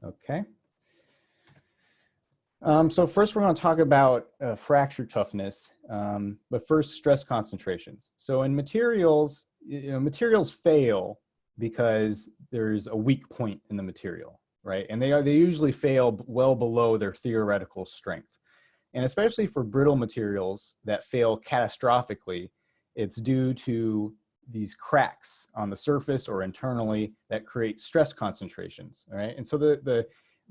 Okay. So first we're going to talk about fracture toughness, but first stress concentrations. So in materials, materials fail because there's a weak point in the material, right? And they usually fail well below their theoretical strength. And especially for brittle materials that fail catastrophically, it's due to these cracks on the surface or internally that create stress concentrations, all right? And so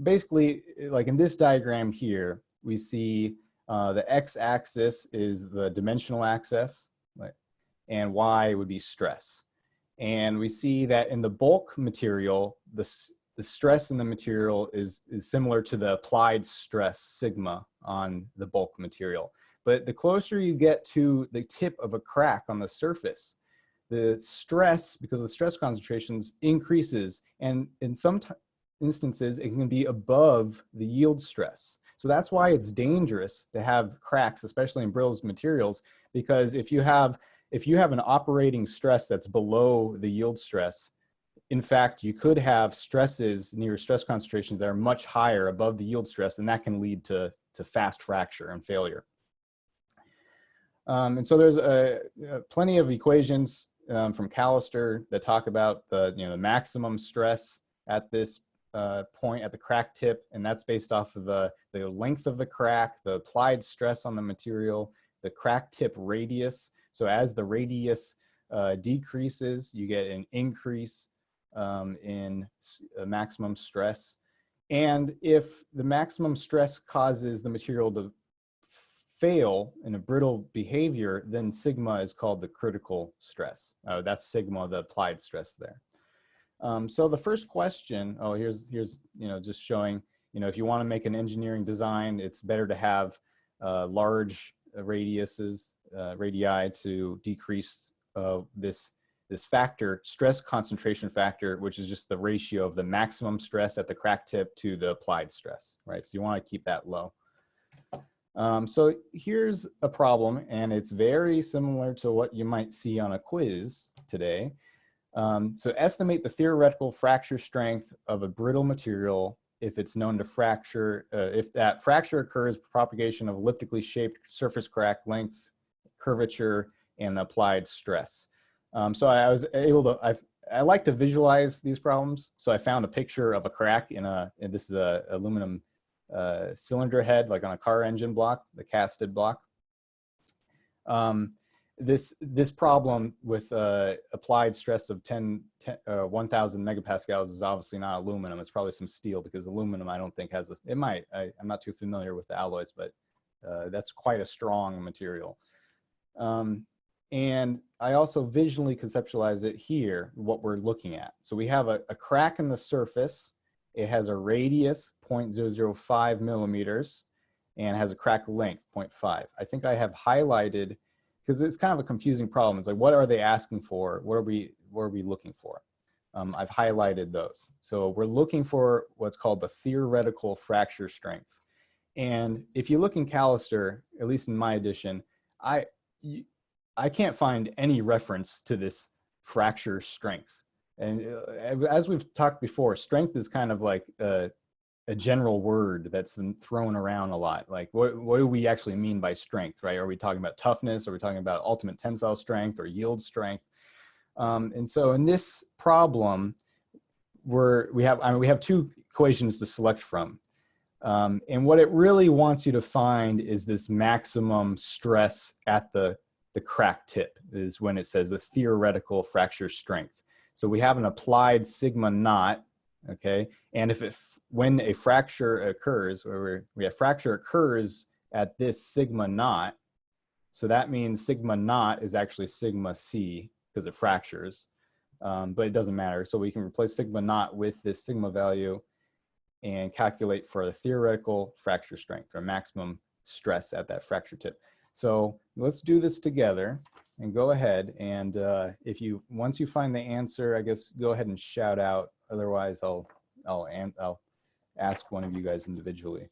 basically, like in this diagram here, we see the x-axis is the dimensional axis, and y would be stress. And we see that in the bulk material, the stress in the material is similar to the applied stress, sigma, on the bulk material. But the closer you get to the tip of a crack on the surface, the stress, because of the stress concentrations, increases. And in some instances, it can be above the yield stress. So that's why it's dangerous to have cracks, especially in brittle materials, because if you have an operating stress that's below the yield stress, in fact, you could have stresses near stress concentrations that are much higher above the yield stress, and that can lead to fast fracture and failure. And so there's plenty of equations from Callister that talk about the maximum stress at this point at the crack tip, and that's based off of the length of the crack, the applied stress on the material, the crack tip radius. So as the radius decreases, you get an increase in maximum stress. And if the maximum stress causes the material to fail in a brittle behavior, then sigma is called the critical stress. That's sigma, the applied stress there. So the first question, here's just showing, if you want to make an engineering design, it's better to have large radiuses, radii, to decrease this factor, stress concentration factor, which is just the ratio of the maximum stress at the crack tip to the applied stress, right? So you want to keep that low. So here's a problem, and it's very similar to what you might see on a quiz today. So estimate the theoretical fracture strength of a brittle material if it's known to fracture, if that fracture occurs propagation of elliptically shaped surface crack length, curvature, and applied stress. So I was able to, I like to visualize these problems. So I found a picture of a crack and this is a aluminum cylinder head, like on a car engine block, the casted block. This problem with applied stress of 1,000 megapascals is obviously not aluminum. It's probably some steel, because aluminum I don't think has it might. I'm not too familiar with the alloys, but that's quite a strong material. And I also visually conceptualize it here, what we're looking at. So we have a crack in the surface. It has a radius 0.005 millimeters and has a crack length 0.5. I think I have highlighted, because it's kind of a confusing problem. It's like, what are they asking for? What are we looking for? I've highlighted those. So we're looking for what's called the theoretical fracture strength. And if you look in Callister, at least in my edition, I can't find any reference to this fracture strength. And as we've talked before, strength is kind of like a general word that's thrown around a lot. Like, what do we actually mean by strength, right? Are we talking about toughness? Are we talking about ultimate tensile strength or yield strength? And so in this problem, we have two equations to select from. And what it really wants you to find is this maximum stress at the crack tip, is when it says the theoretical fracture strength. So we have an applied sigma naught, okay? And when a fracture occurs, or we have fracture occurs at this sigma naught, so that means sigma naught is actually sigma c, because it fractures, but it doesn't matter. So we can replace sigma naught with this sigma value and calculate for the theoretical fracture strength, or maximum stress at that fracture tip. So let's do this together and go ahead. And once you find the answer, I guess go ahead and shout out. Otherwise, I'll ask one of you guys individually.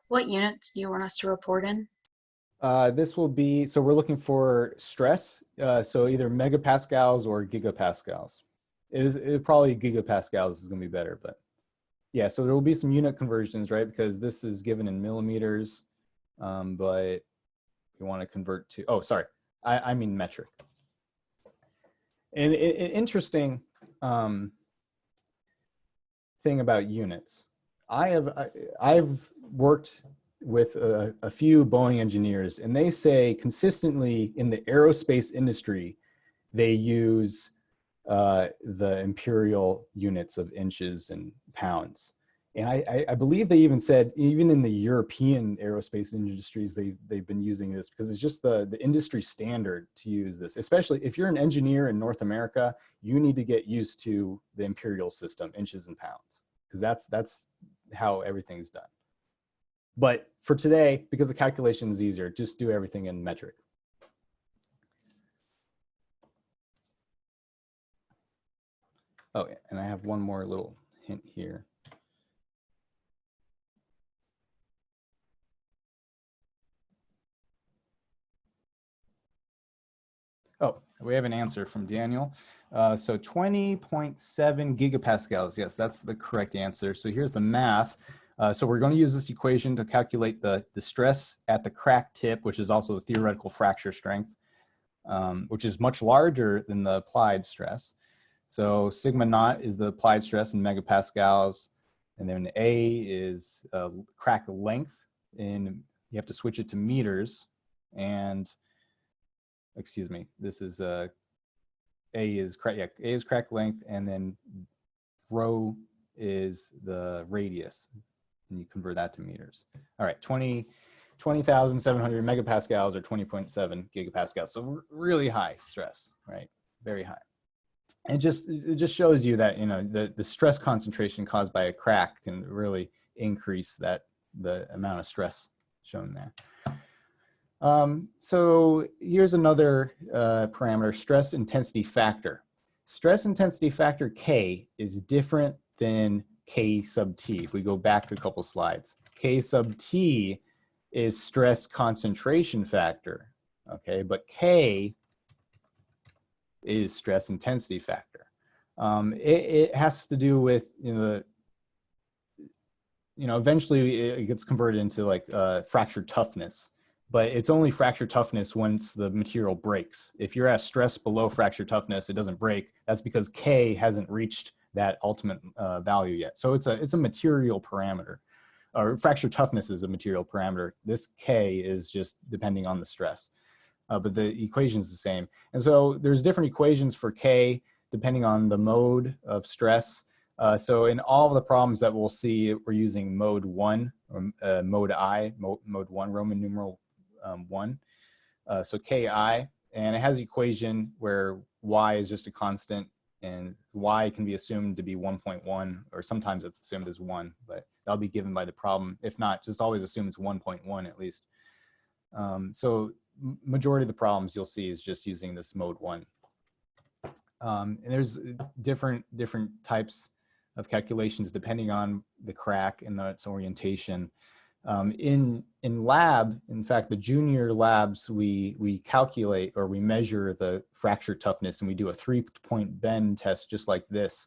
What units do you want us to report in? This will be, so we're looking for stress, so either megapascals or gigapascals. Probably gigapascals is going to be better, but yeah, so there will be some unit conversions, right? Because this is given in millimeters, but we want to convert to, oh, sorry, I mean metric. And an interesting thing about units, I've worked with a few Boeing engineers, and they say consistently in the aerospace industry, they use the imperial units of inches and pounds. And I believe they even said, even in the European aerospace industries, they've been using this because it's just the industry standard to use this. Especially if you're an engineer in North America, you need to get used to the imperial system, inches and pounds, because that's how everything's done. But for today, because the calculation is easier, just do everything in metric. Oh, and I have one more little hint here. Oh, we have an answer from Daniel. So 20.7 gigapascals. Yes, that's the correct answer. So here's the math. So we're going to use this equation to calculate the stress at the crack tip, which is also the theoretical fracture strength, which is much larger than the applied stress. So sigma naught is the applied stress in megapascals, and then A is crack length, and you have to switch it to meters. And excuse me, this is A is crack length, and then rho is the radius, and you convert that to meters. All right, 20,700 megapascals or 20.7 gigapascals. So really high stress, right? Very high. And it just shows you that, you know, the stress concentration caused by a crack can really increase the amount of stress shown there. So here's another parameter, stress intensity factor. Stress intensity factor K is different than K sub T. If we go back to a couple slides, K sub T is stress concentration factor, okay? But K is stress intensity factor. It has to do with, eventually it gets converted into like fracture toughness. But it's only fracture toughness once the material breaks. If you're at stress below fracture toughness, it doesn't break. That's because K hasn't reached that ultimate value yet. So it's a material parameter, or fracture toughness is a material parameter. This K is just depending on the stress, but the equation is the same. And so there's different equations for K depending on the mode of stress. So in all of the problems that we'll see, we're using mode 1, or mode I, mode 1, Roman numeral 1. So Ki, and it has an equation where y is just a constant, and y can be assumed to be 1.1, or sometimes it's assumed as 1, but that'll be given by the problem. If not, just always assume it's 1.1 at least. So majority of the problems you'll see is just using this mode 1. And there's different types of calculations depending on the crack and its orientation. In lab, in fact, the junior labs, we calculate, or we measure the fracture toughness, and we do a 3-point bend test just like this.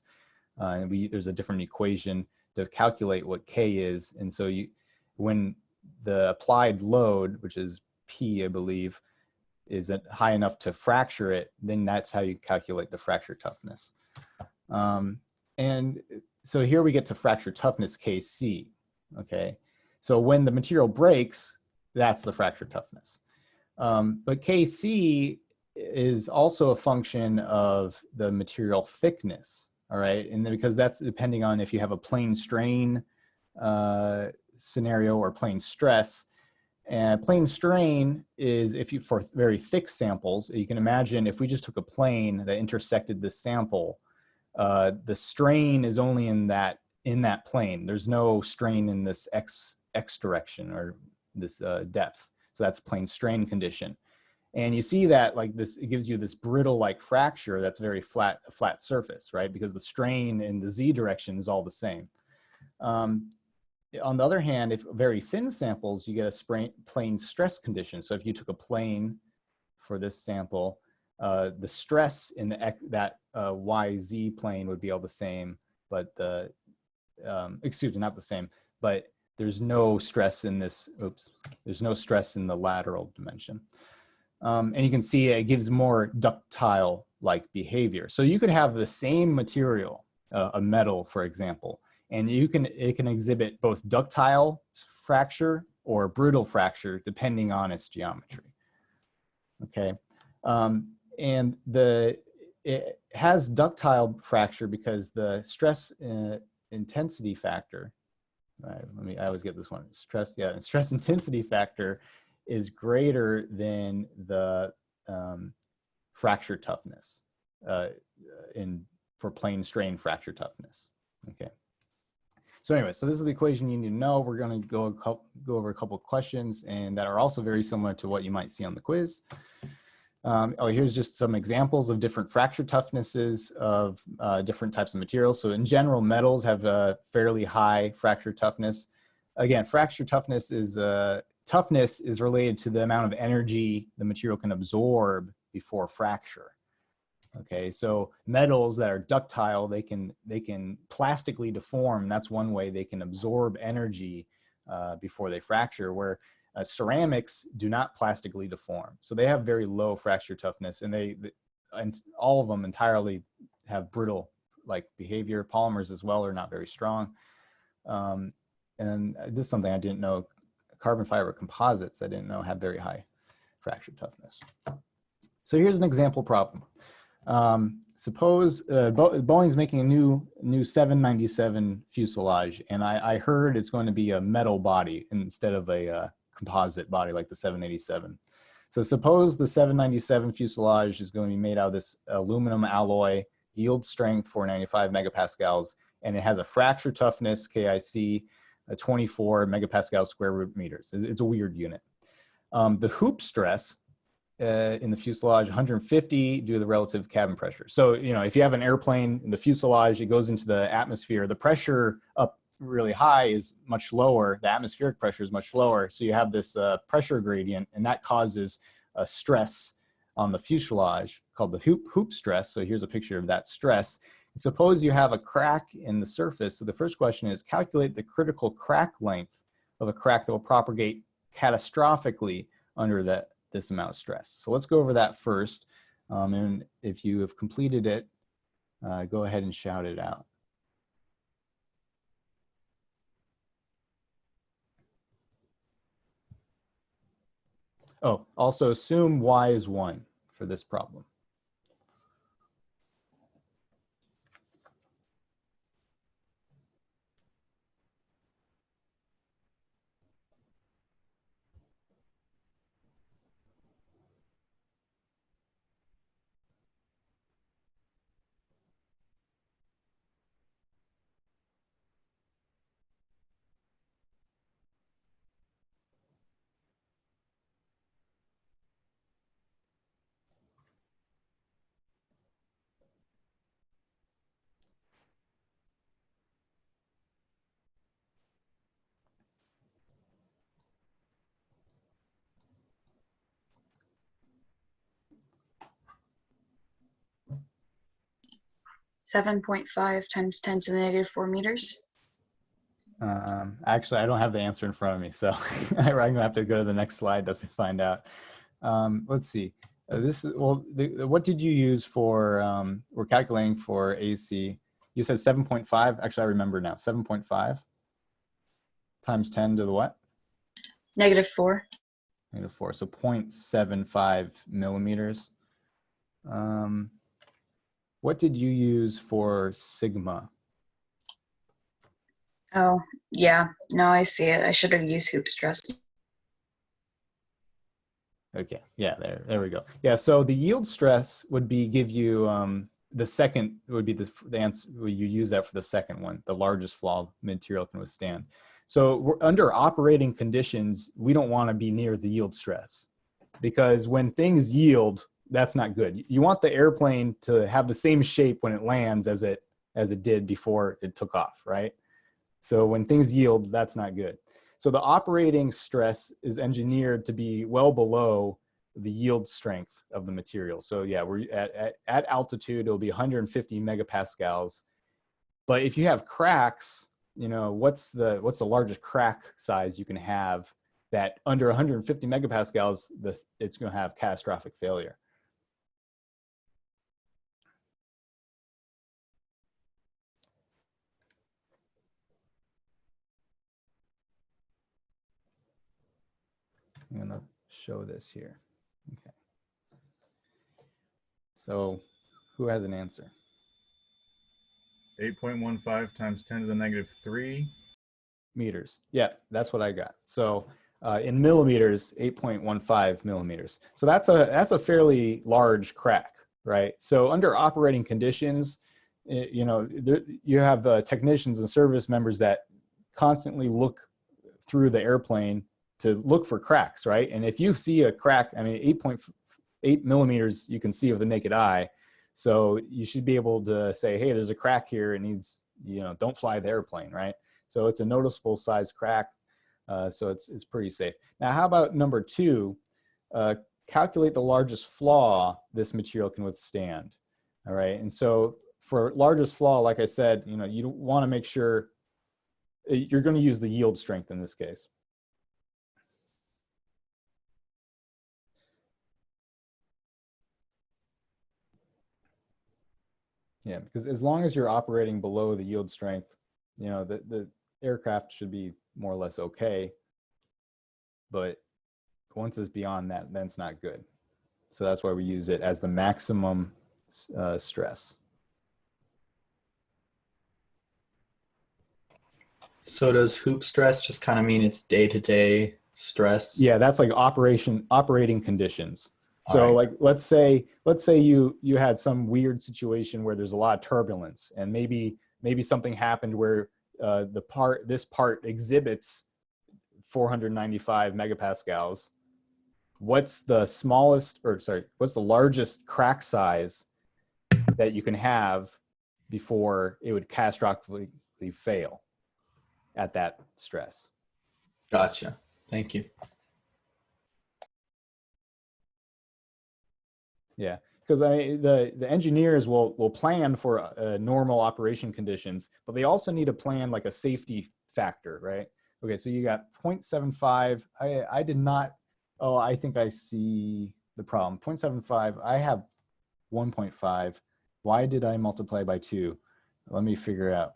And there's a different equation to calculate what K is. And so when the applied load, which is P, I believe, is high enough to fracture it, then that's how you calculate the fracture toughness. And so here we get to fracture toughness Kc, okay? So when the material breaks, that's the fracture toughness. But Kc is also a function of the material thickness, all right? And then because that's depending on if you have a plane strain scenario or plane stress. And plane strain is for very thick samples. You can imagine if we just took a plane that intersected this sample, the strain is only in that plane. There's no strain in this x direction, or this depth. So that's plane strain condition. And you see that like this, it gives you this brittle like fracture that's very flat, a flat surface, right? Because the strain in the z direction is all the same. on the other hand, if very thin samples, you get a plane stress condition. So if you took a plane for this sample, the stress in that YZ plane would be all the same, but the, excuse me, not the same, but there's no stress in this, there's no stress in the lateral dimension. And you can see it gives more ductile-like behavior. So you could have the same material, a metal, for example, and it can exhibit both ductile fracture or brittle fracture depending on its geometry. Okay, and it has ductile fracture because the stress intensity factor. I always get this one. Stress intensity factor is greater than the fracture toughness for plane strain fracture toughness. Okay. So anyway, so this is the equation you need to know. We're going to go over a couple of questions and that are also very similar to what you might see on the quiz. Here's just some examples of different fracture toughnesses of different types of materials. So in general, metals have a fairly high fracture toughness. Again, fracture toughness is related to the amount of energy the material can absorb before fracture. Okay, so metals that are ductile, they can plastically deform. That's one way they can absorb energy before they fracture, where ceramics do not plastically deform. So they have very low fracture toughness, and all of them entirely have brittle like behavior. Polymers as well are not very strong. And this is something I didn't know. Carbon fiber composites, I didn't know had very high fracture toughness. So here's an example problem. Suppose Boeing's making a new 797 fuselage, and I heard it's going to be a metal body instead of a composite body like the 787. So suppose the 797 fuselage is going to be made out of this aluminum alloy, yield strength 495 megapascals, and it has a fracture toughness, KIC, 24 megapascals square root meters. It's a weird unit. The hoop stress in the fuselage, 150 due to the relative cabin pressure. So, if you have an airplane in the fuselage, it goes into the atmosphere, the pressure up really high is much lower, the atmospheric pressure is much lower, so you have this pressure gradient, and that causes a stress on the fuselage called the hoop stress. So here's a picture of that stress. Suppose you have a crack in the surface. So the first question is, calculate the critical crack length of a crack that will propagate catastrophically under this amount of stress. So let's go over that first. And if you have completed it, go ahead and shout it out. Oh, also assume y is 1 for this problem. (7.5 times 10 to the negative 4 meters. Actually, I don't have the answer in front of me, so I'm gonna have to go to the next slide to find out. Let's see. What did you use for? We're calculating for AC. You said 7.5. Actually, I remember now. 7.5 times 10 to the what? Negative 4. Negative 4. So 0.75 millimeters. What did you use for sigma? Oh, yeah. No, I see it. I should have used hoop stress. Okay, yeah, there we go. Yeah, so the yield stress would give you the second, would be the answer, you use that for the second one, the largest flaw material can withstand. So we're under operating conditions, we don't want to be near the yield stress, because when things yield, that's not good. You want the airplane to have the same shape when it lands as it did before it took off, right? So when things yield, that's not good. So the operating stress is engineered to be well below the yield strength of the material. So yeah, we're at altitude, it'll be 150 megapascals. But if you have cracks, you know, what's the largest crack size you can have that under 150 megapascals, it's going to have catastrophic failure. I'm going to show this here. Okay. So who has an answer? 8.15 times 10 to the negative 3 meters. Yeah, that's what I got. So in millimeters, 8.15 millimeters. So that's a fairly large crack, right? So under operating conditions, you know, you have technicians and service members that constantly look through the airplane to look for cracks, right? And if you see a crack, I mean, 8.8 millimeters you can see with the naked eye. So you should be able to say, hey, there's a crack here. It needs, you know, don't fly the airplane, right? So it's a noticeable size crack. So it's pretty safe. Now, how about number 2? Calculate the largest flaw this material can withstand. All right. And so for largest flaw, like I said, you know, you want to make sure you're going to use the yield strength in this case. Yeah, because as long as you're operating below the yield strength, you know, the aircraft should be more or less okay. But once it's beyond that, then it's not good. So that's why we use it as the maximum stress. So does hoop stress just kind of mean it's day-to-day stress? Yeah, that's like operating conditions. So All right. like let's say you had some weird situation where there's a lot of turbulence, and maybe something happened where this part exhibits 495 megapascals. What's the largest crack size that you can have before it would catastrophically fail at that stress? Gotcha. Thank you. Yeah, because the engineers will plan for normal operation conditions, but they also need to plan like a safety factor, right? Okay, so you got 0.75. I did not. Oh, I think I see the problem. 0.75. I have 1.5. Why did I multiply by 2? Let me figure out.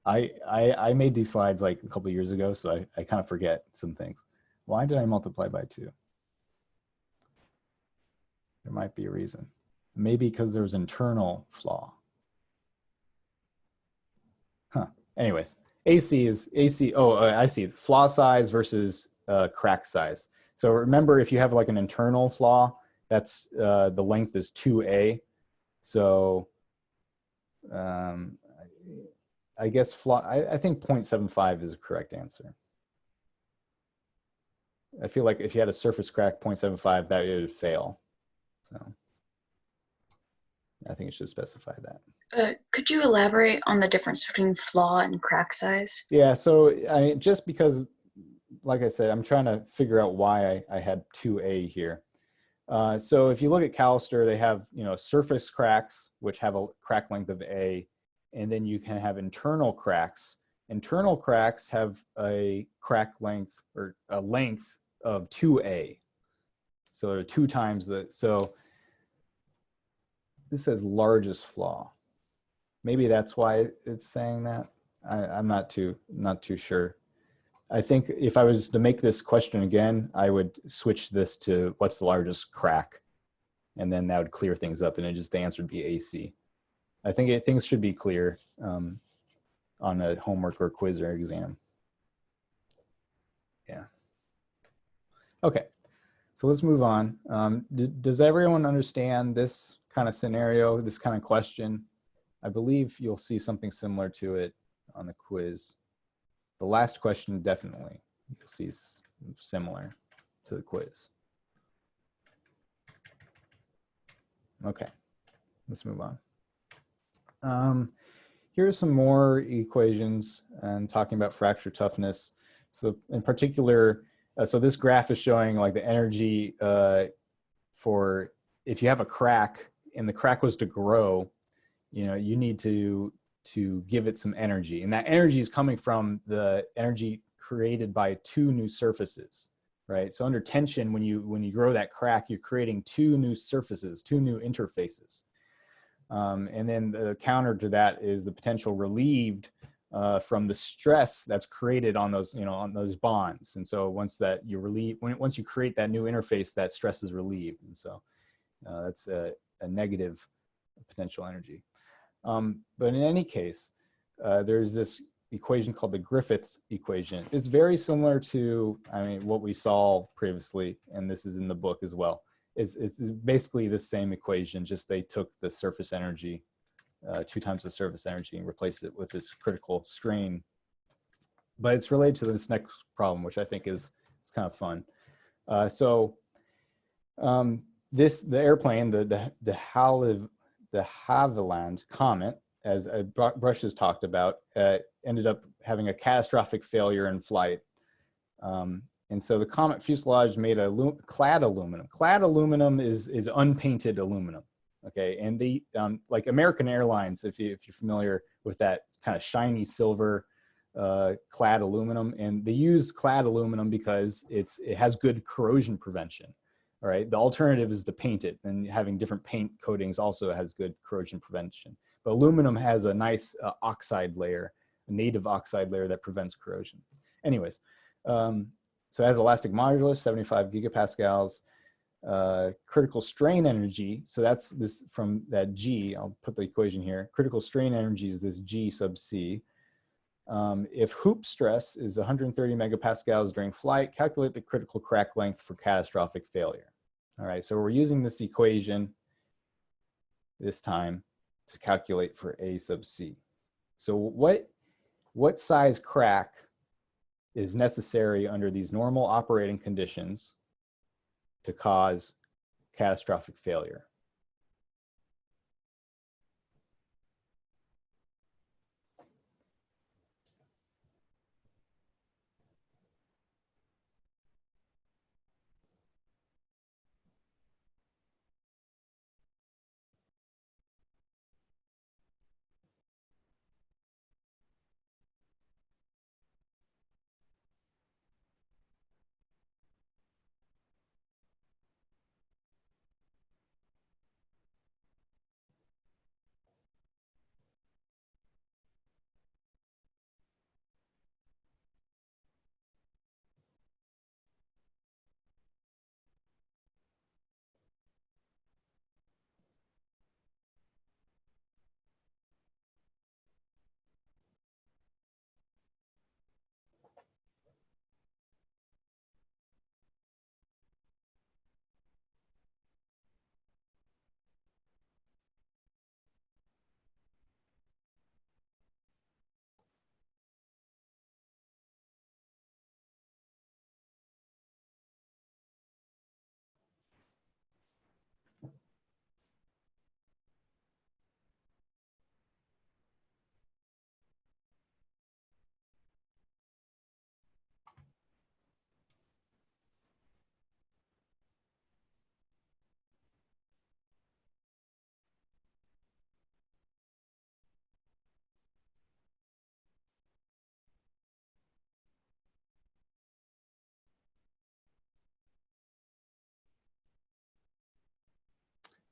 I made these slides like a couple of years ago, so I kind of forget some things. Why did I multiply by 2? There might be a reason. Maybe because there's internal flaw. Huh. Anyways, AC. Oh, I see. Flaw size versus crack size. So remember, if you have like an internal flaw, that's the length is 2A. So I guess flaw. I think 0.75 is a correct answer. I feel like if you had a surface crack 0.75, that it would fail. So I think it should specify that. Could you elaborate on the difference between flaw and crack size? Yeah, so just because, like I said, I'm trying to figure out why I had 2A here. So if you look at Callister, they have, you know, surface cracks, which have a crack length of A, and then you can have internal cracks. Internal cracks have a crack length or a length of 2A. So they're 2 times the, so this says largest flaw. Maybe that's why it's saying that. I'm not too sure. I think if I was to make this question again, I would switch this to what's the largest crack, and then that would clear things up, and the answer would be AC. I think things should be clear on a homework or quiz or exam. Yeah. Okay, so let's move on. Does everyone understand this kind of scenario, this kind of question? I believe you'll see something similar to it on the quiz. The last question, definitely, you'll see similar to the quiz. Okay, let's move on. here are some more equations and talking about fracture toughness. So in particular, so this graph is showing like the energy for if you have a crack and the crack was to grow, you know, you need to give it some energy, and that energy is coming from the energy created by two new surfaces, right? So under tension, when you grow that crack, you're creating two new surfaces, two new interfaces. And then the counter to that is the potential relieved from the stress that's created on those, you know, on those bonds. And so once that you relieve, once you create that new interface, that stress is relieved. And so that's a negative potential energy. But in any case, there's this equation called the Griffith equation. It's very similar to, I mean, what we saw previously, and this is in the book as well. It's basically the same equation, just they took the surface energy, 2 times the surface energy, and replaced it with this critical strain. But it's related to this next problem, which I think is kind of fun. The airplane, the Havilland comet, as Brush has talked about, ended up having a catastrophic failure in flight. And so the comet fuselage made clad aluminum. Clad aluminum is unpainted aluminum, okay? And the like American Airlines, if you're familiar with that kind of shiny silver clad aluminum, and they use clad aluminum because it has good corrosion prevention. All right, the alternative is to paint it, and having different paint coatings also has good corrosion prevention. But aluminum has a nice oxide layer, a native oxide layer that prevents corrosion. Anyways, so it has elastic modulus, 75 gigapascals, critical strain energy. So that's this from that G, I'll put the equation here. Critical strain energy is this G sub C. If hoop stress is 130 megapascals during flight, calculate the critical crack length for catastrophic failure. All right, so we're using this equation this time to calculate for A sub C. So what size crack is necessary under these normal operating conditions to cause catastrophic failure?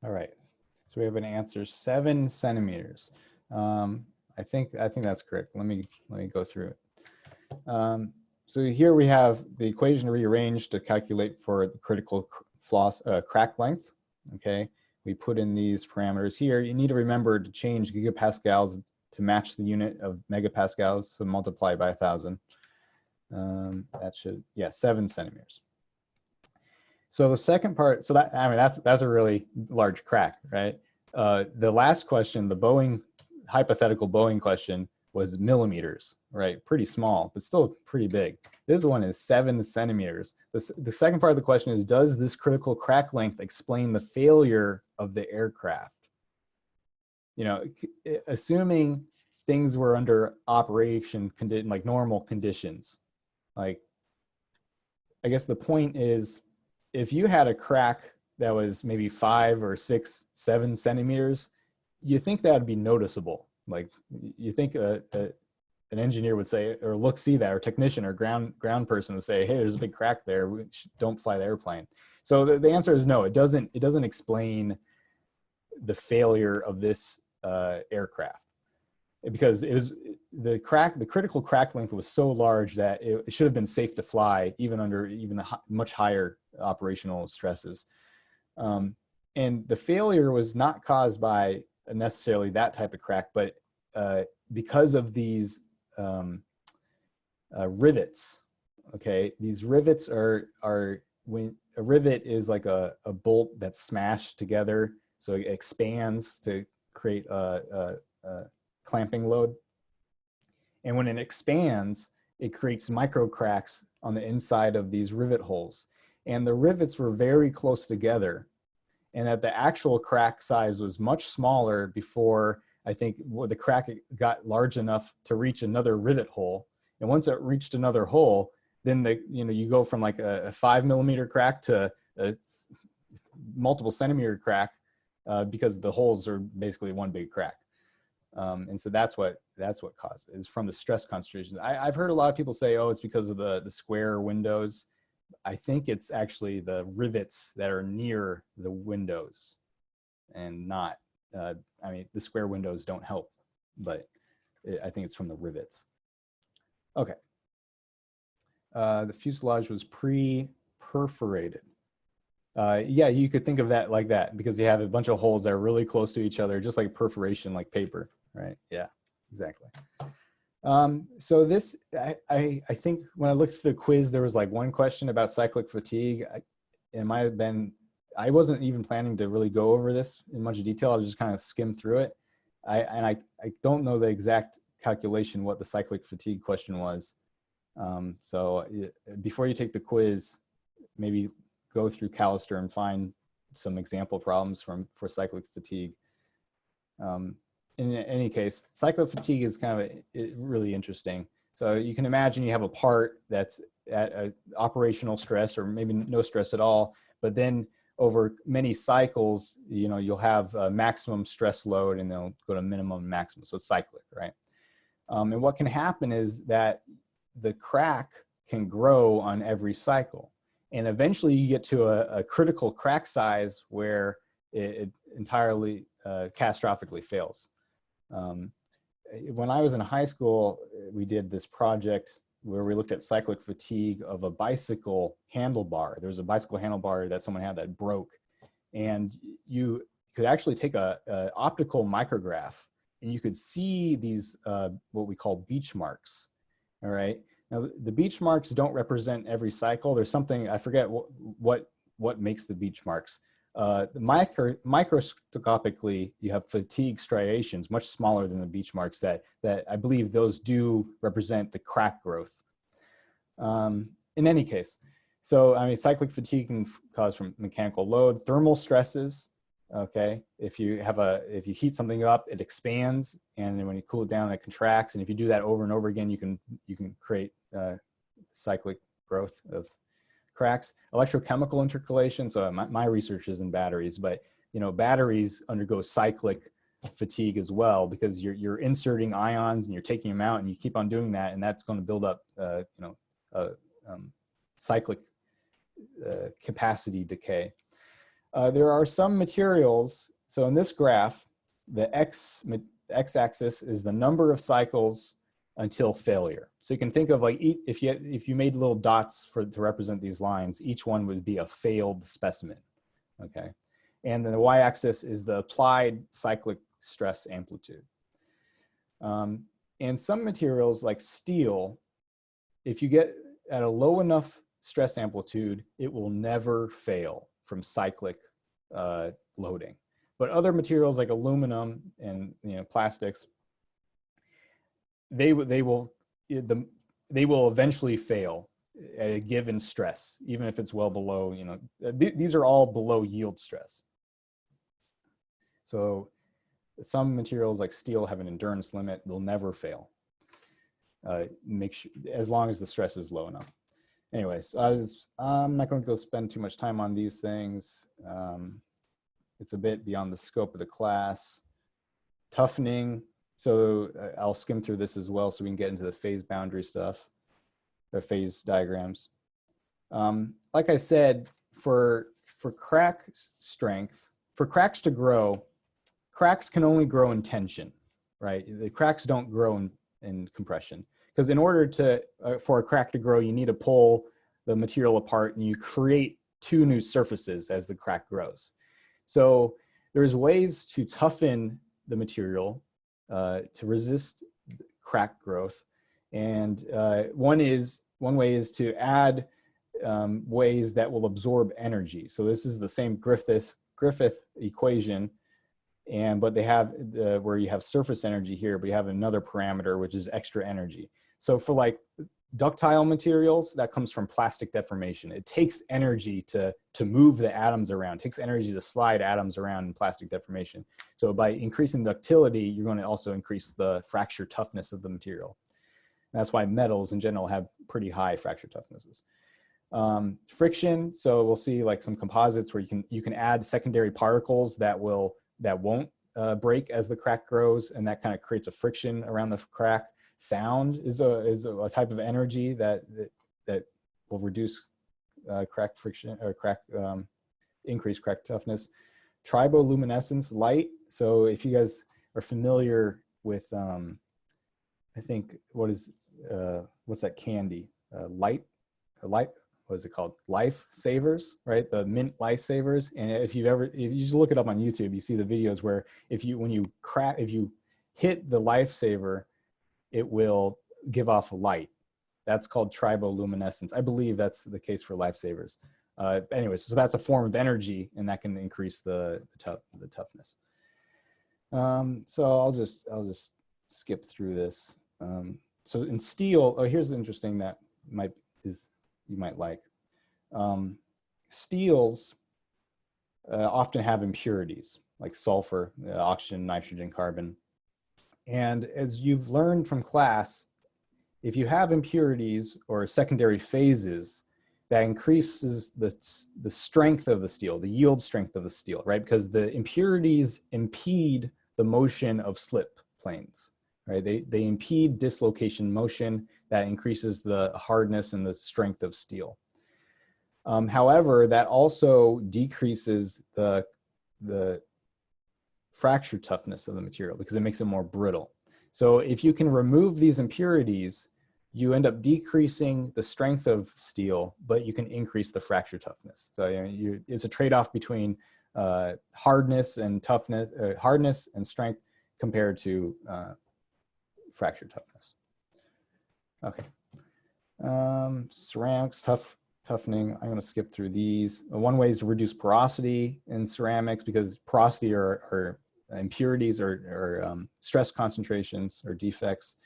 All right, so we have an answer, 7 centimeters. I think that's correct. Let me go through it. So here we have the equation rearranged to calculate for the critical crack length. Okay, we put in these parameters here. You need to remember to change gigapascals to match the unit of megapascals, so multiply by 1,000. That should, yeah, 7 centimeters. So the second part, so that, I mean, that's a really large crack, right? The last question, the hypothetical Boeing question, was millimeters, right? Pretty small, but still pretty big. This one is 7 centimeters. The second part of the question is, does this critical crack length explain the failure of the aircraft? You know, assuming things were under operation like normal conditions. Like, I guess the point is, if you had a crack that was maybe 5 or 6, 7 centimeters, you think that would be noticeable. Like, you think an engineer would say, or see that, or technician or ground person would say, hey, there's a big crack there, don't fly the airplane. So the answer is no. It doesn't explain the failure of this aircraft, because it was the critical crack length was so large that it should have been safe to fly even under much higher operational stresses. And the failure was not caused by necessarily that type of crack, but because of these rivets. Okay, these rivets are when a rivet is like a bolt that's smashed together, so it expands to create a clamping load. And when it expands, it creates micro cracks on the inside of these rivet holes. And the rivets were very close together, and that the actual crack size was much smaller before, I think, the crack got large enough to reach another rivet hole. And once it reached another hole, then you go from like a 5 millimeter crack to a multiple centimeter crack, because the holes are basically one big crack. And so that's what caused it, is from the stress concentration. I've heard a lot of people say, oh, it's because of the square windows. I think it's actually the rivets that are near the windows, and not, I mean, the square windows don't help, but I think it's from the rivets. Okay. The fuselage was pre-perforated. Yeah, you could think of that like that, because you have a bunch of holes that are really close to each other, just like perforation, like paper, right? Yeah, exactly. So this, I think when I looked at the quiz, there was like one question about cyclic fatigue. It might have been, I wasn't even planning to really go over this in much detail. I was just kind of skim through it. I don't know the exact calculation what the cyclic fatigue question was. So before you take the quiz, maybe go through Callister and find some example problems for cyclic fatigue. In any case, cyclic fatigue is kind of really interesting. So you can imagine you have a part that's at a operational stress, or maybe no stress at all, but then over many cycles, you'll have a maximum stress load, and they'll go to minimum and maximum. So it's cyclic, right? And what can happen is that the crack can grow on every cycle. And eventually you get to a critical crack size where it entirely catastrophically fails. When I was in high school, we did this project where we looked at cyclic fatigue of a bicycle handlebar. There was a bicycle handlebar that someone had that broke. And you could actually take a optical micrograph, and you could see these, what we call beach marks, all right? Now, the beach marks don't represent every cycle. There's something, I forget what makes the beach marks. Microscopically, you have fatigue striations, much smaller than the beach marks, that I believe those do represent the crack growth. In any case, so I mean, cyclic fatigue can cause from mechanical load, thermal stresses. Okay, if you heat something up, it expands, and then when you cool it down, it contracts. And if you do that over and over again, you can create cyclic growth of cracks. Electrochemical intercalation. So my research is in batteries, but batteries undergo cyclic fatigue as well, because you're inserting ions and you're taking them out, and you keep on doing that, and that's going to build up cyclic capacity decay. There are some materials. So in this graph, the x-axis is the number of cycles until failure. So you can think of like, if you made little dots to represent these lines, each one would be a failed specimen, okay? And then the y-axis is the applied cyclic stress amplitude. And some materials like steel, if you get at a low enough stress amplitude, it will never fail from cyclic loading. But other materials like aluminum and plastics, they will eventually fail at a given stress, even if it's well below, these are all below yield stress. So some materials like steel have an endurance limit. They'll never fail. Make sure, as long as the stress is low enough. Anyways, I'm not going to go spend too much time on these things. It's a bit beyond the scope of the class. Toughening. So I'll skim through this as well so we can get into the phase boundary stuff, or phase diagrams. Like I said, for crack strength, for cracks to grow, cracks can only grow in tension, right? The cracks don't grow in compression. Because in order to for a crack to grow, you need to pull the material apart and you create two new surfaces as the crack grows. So there's ways to toughen the material to resist crack growth. And one way is to add ways that will absorb energy. So this is the same Griffith equation, but they have where you have surface energy here, but you have another parameter, which is extra energy. So for like ductile materials, that comes from plastic deformation. It takes energy to move the atoms around. It takes energy to slide atoms around in plastic deformation. So by increasing ductility, you're going to also increase the fracture toughness of the material. And that's why metals in general have pretty high fracture toughnesses. Friction, so we'll see like some composites where you can add secondary particles that won't break as the crack grows, and that kind of creates a friction around the crack. Sound is a type of energy that will reduce crack friction or increase crack toughness. Triboluminescence, light. So if you guys are familiar with, I think what's that candy? Light. What is it called? Life savers, right? The mint life savers. And if you just look it up on YouTube, you see the videos where if you hit the lifesaver, it will give off light. That's called triboluminescence. I believe that's the case for lifesavers. Anyways, so that's a form of energy, and that can increase the toughness. So I'll just skip through this. So in steel, here's interesting that you might like. Steels often have impurities like sulfur, oxygen, nitrogen, carbon. And as you've learned from class, if you have impurities or secondary phases, that increases the strength of the steel, the yield strength of the steel, right? Because the impurities impede the motion of slip planes, right? They impede dislocation motion that increases the hardness and the strength of steel. However, that also decreases the fracture toughness of the material because it makes it more brittle. So if you can remove these impurities, you end up decreasing the strength of steel, but you can increase the fracture toughness. So it's a trade-off between hardness and toughness, hardness and strength compared to fracture toughness. Okay. Ceramics, toughening. I'm going to skip through these. One way is to reduce porosity in ceramics because porosity are impurities or stress concentrations or defects.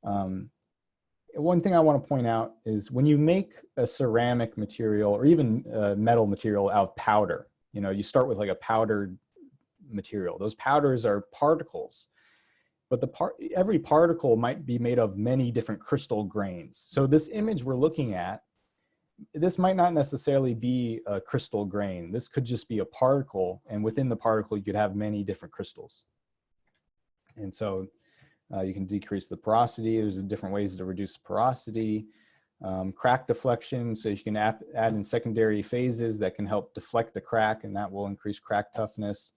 One thing I want to point out is when you make a ceramic material or even metal material out of powder, you start with like a powdered material. Those powders are particles, but every particle might be made of many different crystal grains. So this image we're looking at, this might not necessarily be a crystal grain. This could just be a particle, and within the particle, you could have many different crystals. And so you can decrease the porosity. There's different ways to reduce porosity. Crack deflection, so you can add in secondary phases that can help deflect the crack, and that will increase crack toughness.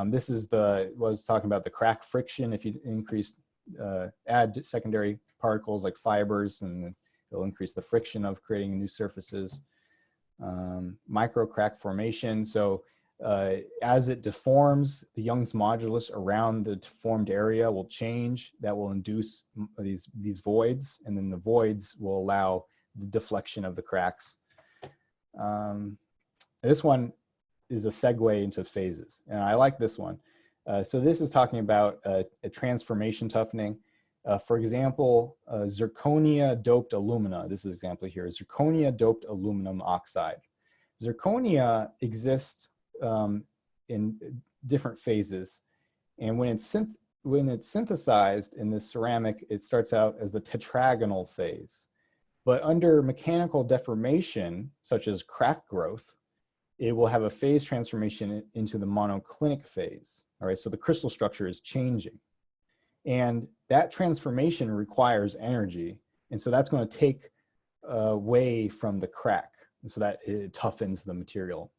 This is what I was talking about, the crack friction. If you add secondary particles like fibers, and it'll increase the friction of creating new surfaces. Micro crack formation. So as it deforms, the Young's modulus around the deformed area will change. That will induce these voids, and then the voids will allow the deflection of the cracks. This one is a segue into phases, and I like this one. So this is talking about a transformation toughening. For example, zirconia doped alumina. This is an example here. Zirconia doped aluminum oxide. Zirconia exists in different phases. And when it's synthesized in this ceramic, it starts out as the tetragonal phase. But under mechanical deformation, such as crack growth, it will have a phase transformation into the monoclinic phase. All right, so the crystal structure is changing. And that transformation requires energy. And so that's going to take away from the crack. And so that it toughens the material,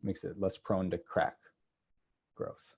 makes it less prone to crack growth.